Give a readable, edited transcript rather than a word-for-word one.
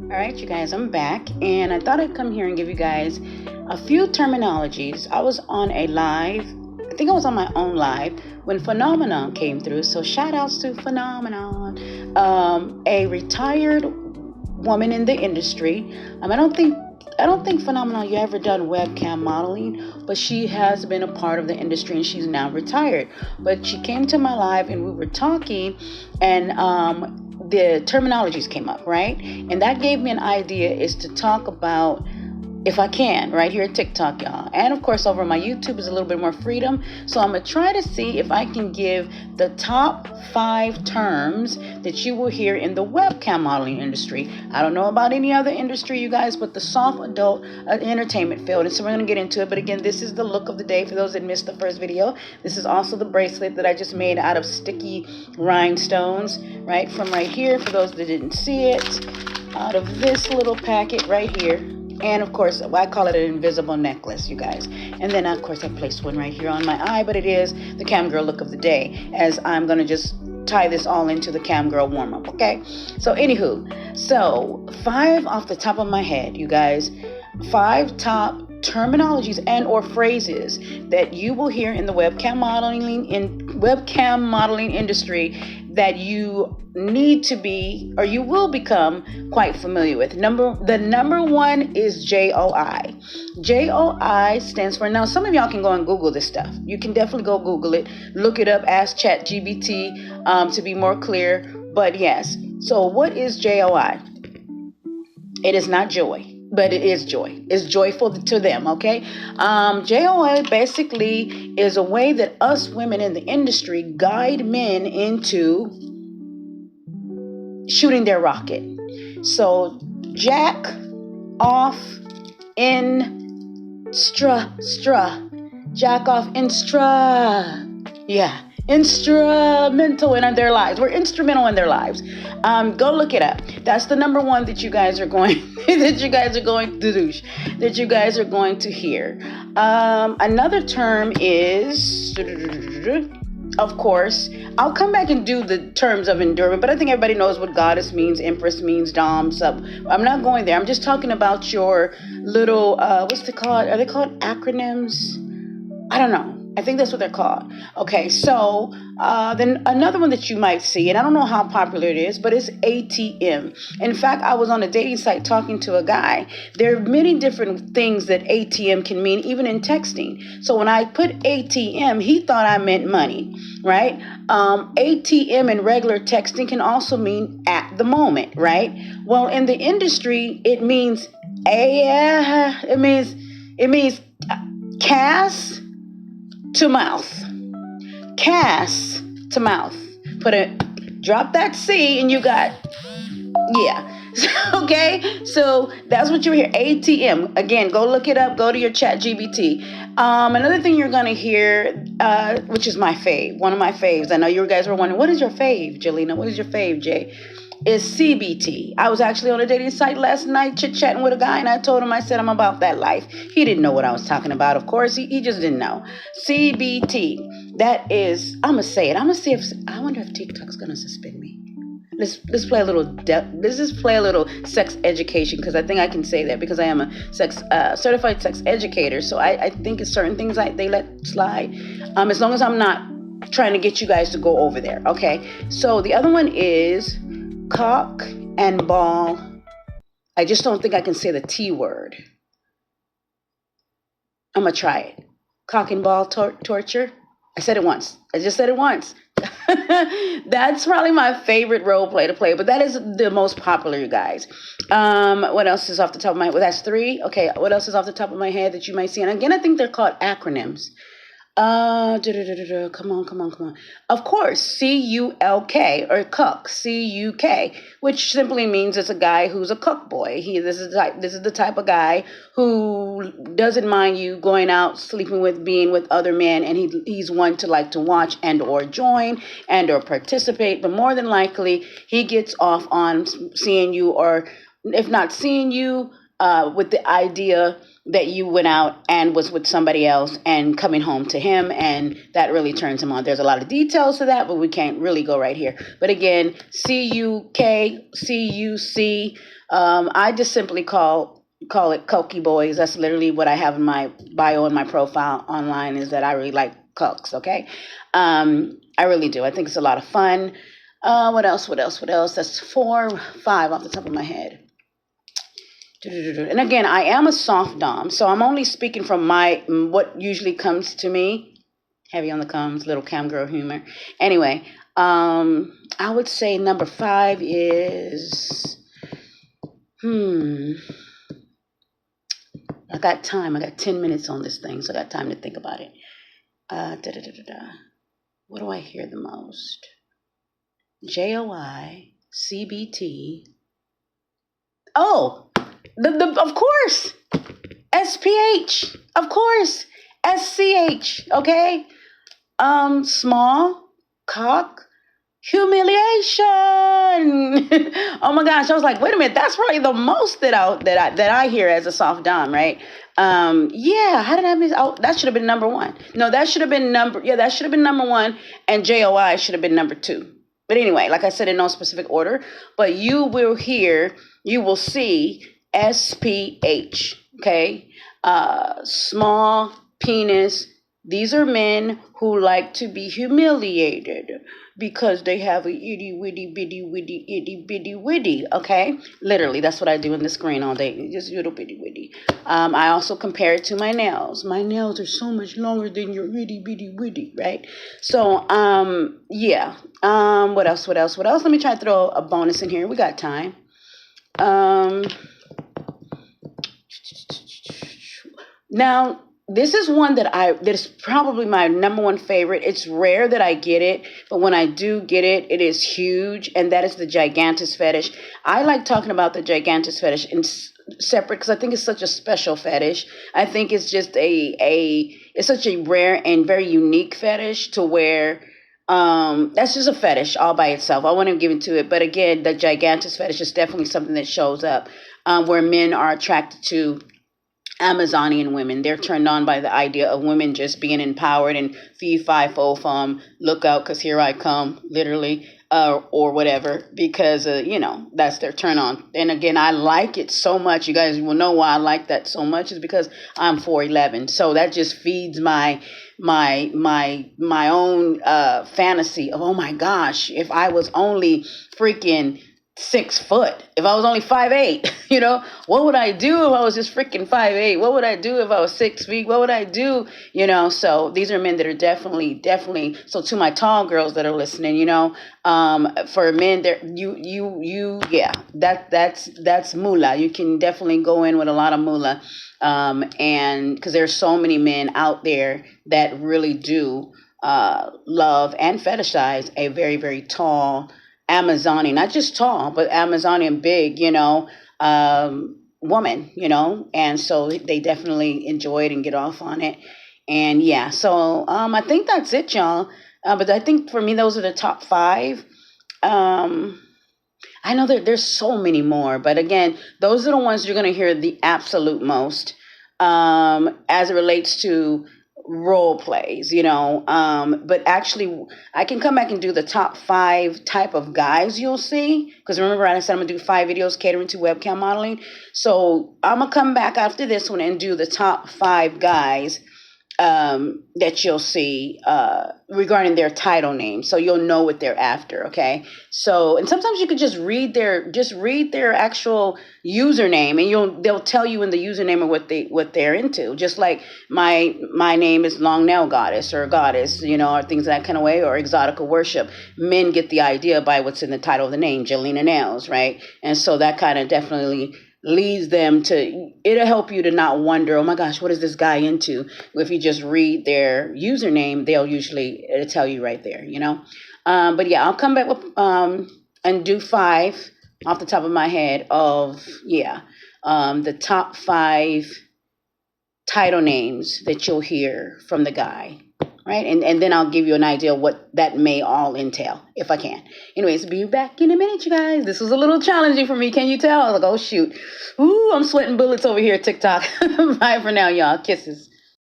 All right, you guys, I'm back, and I thought I'd come here and give you guys a few terminologies. I was on a live, I think I was on my own live when Phenomenon came through. So shout outs to Phenomenon, a retired woman in the industry. I don't think Phenomenon you ever done webcam modeling, but she has been a part of the industry and she's now retired. But she came to my live and we were talking, and the terminologies came up, right? And that gave me an idea is to talk about, if I can, right here at TikTok, y'all. And of course, over my YouTube is a little bit more freedom. So I'm going to try to see if I can give the top 5 terms that you will hear in the webcam modeling industry. I don't know about any other industry, you guys, but the soft adult entertainment field. And so we're going to get into it. But again, this is the look of the day for those that missed the first video. This is also the bracelet that I just made out of sticky rhinestones, right? From right here, for those that didn't see it, out of this little packet right here. And of course, I call it an invisible necklace, you guys. And then, of course, I placed one right here on my eye, but it is the cam girl look of the day, as I'm going to just tie this all into the cam girl warm up, okay? So, anywho, so 5 off the top of my head, you guys, 5 top terminologies and or phrases that you will hear in the webcam modeling industry that you need to be, or you will become, quite familiar with. The number one is JOI. JOI stands for, now some of y'all can go and Google this stuff. You can definitely go Google it, look it up, ask ChatGPT to be more clear. But yes, so what is JOI? It is not joy, but it is joy. It's joyful to them, okay? JOI basically is a way that us women in the industry guide men into shooting their rocket. So, jack off in jack off yeah, instrumental in their lives. We're instrumental in their lives. Go look it up. That's the number one that you guys are going that you guys are going to hear. Another term is, of course, I'll come back and do the terms of endurance, but I think everybody knows what goddess means, empress means, dom, sub. I'm not going there. I'm just talking about your little, what's it called? Are they called acronyms? I don't know. I think that's what they're called. Okay, so then another one that you might see, and I don't know how popular it is, but it's ATM. In fact, I was on a dating site talking to a guy. There are many different things that ATM can mean, even in texting. So when I put ATM, he thought I meant money, right? ATM in regular texting can also mean at the moment, right? Well, in the industry, it means cast to mouth. Cast to mouth. Drop that C and you got, yeah. Okay, so that's what you hear. ATM. Again, go look it up. Go to your ChatGPT. Another thing you're gonna hear, which is my fave, one of my faves. I know you guys were wondering, what is your fave, Jelena? What is your fave, Jay? Is CBT. I was actually on a dating site last night chit-chatting with a guy, and I told him, I said, I'm about that life. He didn't know what I was talking about, of course. He just didn't know. CBT. That is, I'm going to say it. I'm going to see if, I wonder if TikTok's going to suspend me. Let's play a little, let's just play a little sex education, because I think I can say that because I am a certified sex educator. So I think it's certain things they let slide, as long as I'm not trying to get you guys to go over there. Okay. So the other one is cock and ball. I just don't think I can say the T word. I'm going to try it. Cock and ball torture. I said it once. I just said it once. That's probably my favorite role play to play, but that is the most popular, you guys. What else is off the top of my head? Well, that's 3. Okay, what else is off the top of my head that you might see? And again, I think they're called acronyms. Come on. Of course, CULK, or cook, CUK, which simply means it's a guy who's a cook boy. This is the type of guy who doesn't mind you going out, sleeping with, being with other men, and he's one to like to watch and or join and or participate. But more than likely, he gets off on seeing you, or if not seeing you, with the idea that you went out and was with somebody else and coming home to him, and that really turns him on. There's a lot of details to that, but we can't really go right here. But again, CUKCUC. I just simply call it Cokey Boys. That's literally what I have in my bio and my profile online, is that I really like cokes. Okay, I really do. I think it's a lot of fun. What else? What else? What else? That's 4, 5 off the top of my head. And again, I am a soft dom, so I'm only speaking from my what usually comes to me. Heavy on the comes, little cam girl humor. Anyway, I would say number 5 is I got time. I got 10 minutes on this thing, so I got time to think about it. What do I hear the most? JOI, CBT. Oh, of course, SPH, of course, SCH, okay? Small cock humiliation. Oh my gosh, I was like, wait a minute, that's probably the most that I hear as a soft dom, right? Yeah, how did I miss? Oh, that should have been number 1. No, that should have been number 1, and JOI should have been number 2. But anyway, like I said, in no specific order, but you will see SPH, okay? Small penis. These are men who like to be humiliated because they have a itty bitty bitty witty, okay? Literally, that's what I do in the screen all day, just little bitty witty. I also compare it to my nails. My nails are so much longer than your itty bitty witty, right? So, yeah. What else? Let me try to throw a bonus in here. We got time. Now, this is one that is probably my number 1 favorite. It's rare that I get it, but when I do get it, it is huge, and that is the gigantus fetish. I like talking about the gigantus fetish in separate because I think it's such a special fetish. I think it's just it's such a rare and very unique fetish to where that's just a fetish all by itself. I want to give into it, but again, the gigantus fetish is definitely something that shows up where men are attracted to Amazonian women. They're turned on by the idea of women just being empowered and fee fi fo fum, look out because here I come, literally, or whatever, because that's their turn on. And again, I like it so much. You guys will know why I like that so much is because I'm 4'11", so that just feeds my own fantasy of, oh my gosh, if I was only freaking 6 foot, if I was only 5'8", what would I do if I was just freaking 5'8"? What would I do if I was 6 feet? What would I do? So these are men that are definitely. So to my tall girls that are listening, for men there, that's moolah. You can definitely go in with a lot of moolah. And because there's so many men out there that really do, love and fetishize a very, very tall Amazonian, not just tall, but Amazonian big, woman, and so they definitely enjoy it and get off on it. And yeah, so I think that's it, y'all. But I think for me, those are the top 5. I know that there's so many more, but again, those are the ones you're going to hear the absolute most as it relates to role plays, but actually I can come back and do the top 5 type of guys you'll see, because remember I said I'm gonna do 5 videos catering to webcam modeling. So I'm gonna come back after this one and do the top 5 guys that you'll see regarding their title name, so you'll know what they're after. Okay, so and sometimes you could just read their actual username, and they'll tell you in the username of what they're into. Just like my name is Long Nail Goddess or Goddess, or things that kind of way, or Exotica Worship. Men get the idea by what's in the title of the name, Jelena Nails, right? And so that kind of definitely leads them to, it'll help you to not wonder, oh my gosh, what is this guy into? If you just read their username, it'll tell you right there, but yeah, I'll come back with and do 5 off the top of my head of the top 5 title names that you'll hear from the guy. right? And then I'll give you an idea of what that may all entail, if I can. Anyways, be back in a minute, you guys. This was a little challenging for me. Can you tell? I was like, oh, shoot. Ooh, I'm sweating bullets over here, TikTok. Bye for now, y'all. Kisses.